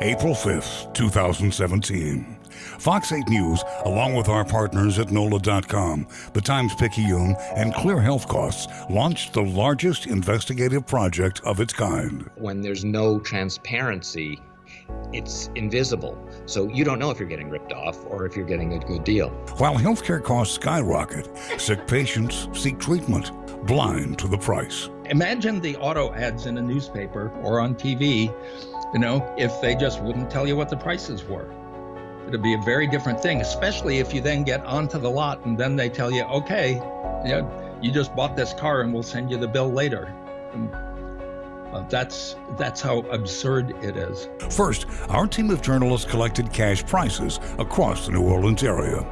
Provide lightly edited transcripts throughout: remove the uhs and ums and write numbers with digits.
April 5th, 2017. Fox 8 News, along with our partners at NOLA.com, the Times-Picayune, and Clear Health Costs, launched the largest investigative project of its kind. When there's no transparency, it's invisible. So you don't know if you're getting ripped off or if you're getting a good deal. While healthcare costs skyrocket, sick patients seek treatment, blind to the price. Imagine the auto ads in a newspaper or on TV, if they just wouldn't tell you what the prices were. It'd be a very different thing, especially if you then get onto the lot and then they tell you, okay, you just bought this car and we'll send you the bill later. That's how absurd it is. First, our team of journalists collected cash prices across the New Orleans area.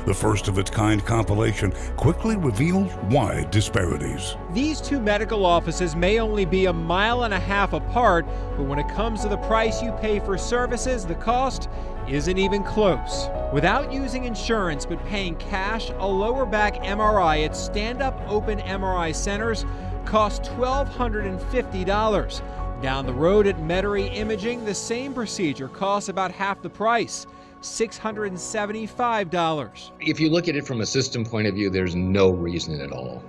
The first of its kind compilation quickly revealed wide disparities. These two medical offices may only be 1.5 miles apart, but when it comes to the price you pay for services, the cost isn't even close. Without using insurance but paying cash, a lower back MRI at stand-up open MRI centers costs $1,250. Down the road at Metairie Imaging, the same procedure costs about half the price, $675. If you look at it from a system point of view, there's no reason at all.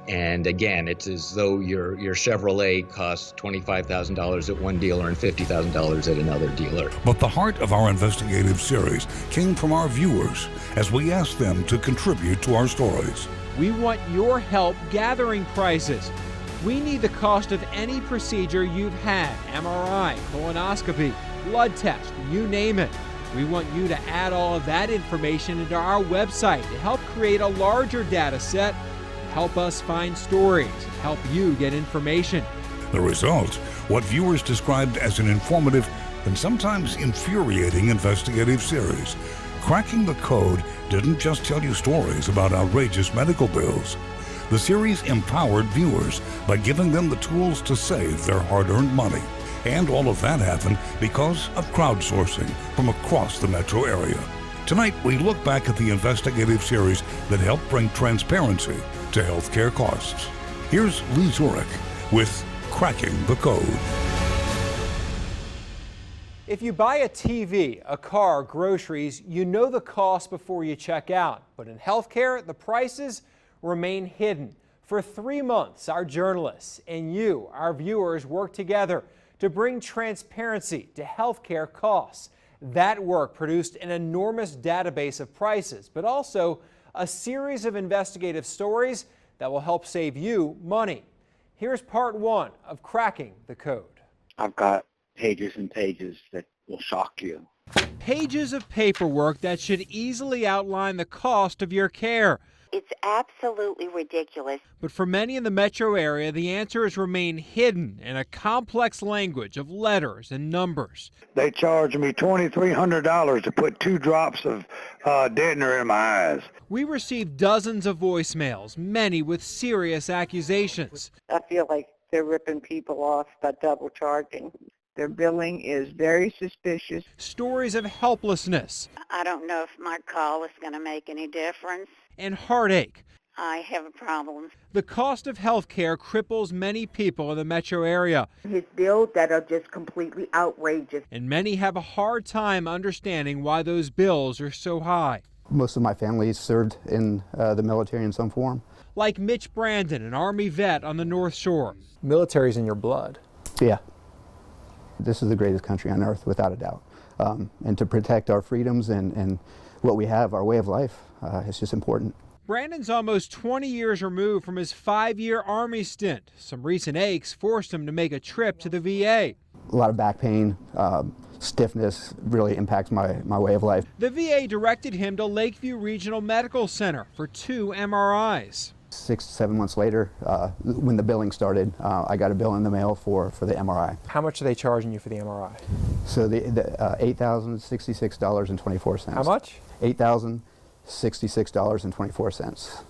And again, it's as though your Chevrolet costs $25,000 at one dealer and $50,000 at another dealer. But the heart of our investigative series came from our viewers as we asked them to contribute to our stories. We want your help gathering prices. We need the cost of any procedure you've had, MRI, colonoscopy, blood test, you name it. We want you to add all of that information into our website to help create a larger data set, help us find stories, help you get information. The result, what viewers described as an informative and sometimes infuriating investigative series. Cracking the Code didn't just tell you stories about outrageous medical bills. The series empowered viewers by giving them the tools to save their hard-earned money. And all of that happened because of crowdsourcing from across the metro area. Tonight, we look back at the investigative series that helped bring transparency to healthcare costs. Here's Lee Zurich with Cracking the Code. If you buy a TV, a car, groceries, you know the cost before you check out. But in healthcare, the prices remain hidden. For 3 months, our journalists and you, our viewers, worked together to bring transparency to healthcare costs. That work produced an enormous database of prices, but also a series of investigative stories that will help save you money. Here's part 1 of Cracking the Code. I've got pages and pages that will shock you. Pages of paperwork that should easily outline the cost of your care. It's absolutely ridiculous. But for many in the metro area, the answers remain hidden in a complex language of letters and numbers. They charged me $2,300 to put 2 drops of deadener in my eyes. We received dozens of voicemails, many with serious accusations. I feel like they're ripping people off by double charging. Their billing is very suspicious. Stories of helplessness. I don't know if my call is going to make any difference. And heartache. I have a problem. The cost of health care cripples many people in the metro area. His bills that are just completely outrageous. And many have a hard time understanding why those bills are so high. Most of my family served in the military in some form. Like Mitch Brandon, an Army vet on the North Shore. Military's in your blood. Yeah. This is the greatest country on earth, without a doubt. And to protect our freedoms and what we have, our way of life, is just important. Brandon's almost 20 years removed from his 5-year Army stint. Some recent aches forced him to make a trip to the VA. A lot of back pain, stiffness really impacts my way of life. The VA directed him to Lakeview Regional Medical Center for 2 MRIs. 6 to 7 months later, when the billing started, I got a bill in the mail for the MRI. How much are they charging you for the MRI? So the $8,066.24. How much? $8,066.24.